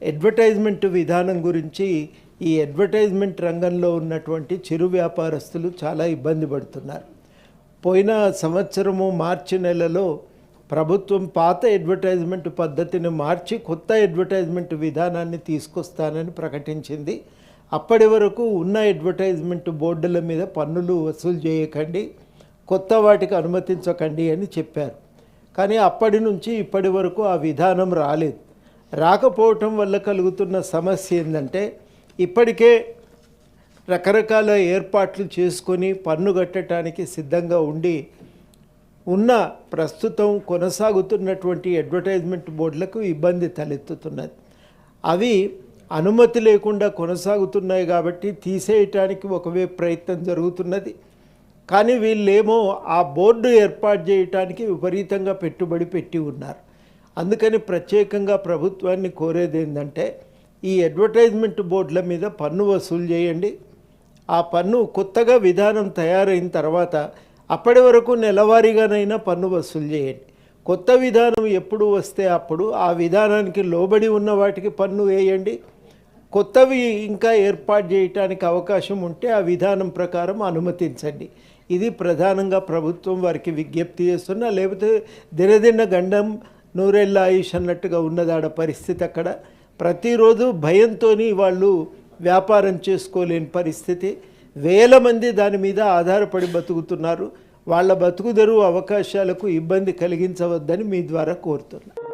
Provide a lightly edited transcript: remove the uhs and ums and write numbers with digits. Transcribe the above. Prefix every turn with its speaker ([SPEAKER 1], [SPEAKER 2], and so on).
[SPEAKER 1] Advertisement విధానం గురించి ఈ అడ్వర్టైజ్మెంట్ రంగంలో ఉన్నటువంటి చిరు వ్యాపారస్తులు చాలా ఇబ్బంది పడుతున్నారు. పోయిన సంవత్సరము మార్చి నెలలో ప్రభుత్వం పాత అడ్వర్టైజ్మెంట్ పద్ధతిని మార్చి కొత్త అడ్వర్టైజ్మెంట్ విధానాన్ని తీసుకొస్తానని ప్రకటించింది. అప్పటి వరకు ఉన్న అడ్వర్టైజ్మెంట్ బోర్డుల మీద పన్నులు వసూలు చేయకండి, కొత్త వాటికి అనుమతించకండి అని చెప్పారు. కానీ అప్పటి నుంచి ఇప్పటి వరకు ఆ విధానం రాలేదు. రాకపోవటం వల్ల కలుగుతున్న సమస్య ఏంటంటే, ఇప్పటికే రకరకాల ఏర్పాట్లు చేసుకొని పన్ను కట్టడానికి సిద్ధంగా ఉండి ఉన్న ప్రస్తుతం కొనసాగుతున్నటువంటి అడ్వర్టైజ్మెంట్ బోర్డులకు ఇబ్బంది తలెత్తుతున్నది. అవి అనుమతి లేకుండా కొనసాగుతున్నాయి కాబట్టి తీసేయటానికి ఒకవైపు ప్రయత్నం జరుగుతున్నది. కానీ వీళ్ళేమో ఆ బోర్డు ఏర్పాటు చేయటానికి విపరీతంగా పెట్టుబడి పెట్టి ఉన్నారు. అందుకని ప్రత్యేకంగా ప్రభుత్వాన్ని కోరేది ఏంటంటే, ఈ అడ్వర్టైజ్మెంట్ బోర్డుల మీద పన్ను వసూలు చేయండి. ఆ పన్ను కొత్తగా విధానం తయారైన తర్వాత అప్పటి వరకు నెలవారీగానైనా పన్ను వసూలు చేయండి. కొత్త విధానం ఎప్పుడు వస్తే అప్పుడు ఆ విధానానికి లోబడి ఉన్న వాటికి పన్ను వేయండి. కొత్తవి ఇంకా ఏర్పాటు చేయడానికి అవకాశం ఉంటే ఆ విధానం ప్రకారం అనుమతించండి. ఇది ప్రధానంగా ప్రభుత్వం వారికి విజ్ఞప్తి చేస్తున్నా. లేకపోతే దినదిన గండం నూరేళ్ళ ఆయుష్ అన్నట్టుగా ఉన్నదాడ పరిస్థితి. అక్కడ ప్రతిరోజు భయంతో వాళ్ళు వ్యాపారం చేసుకోలేని పరిస్థితి. వేల మంది దాని మీద ఆధారపడి బతుకుతున్నారు. వాళ్ళ బతుకుదెరువు అవకాశాలకు ఇబ్బంది కలిగించవద్దని మీ ద్వారా కోరుతున్నాను.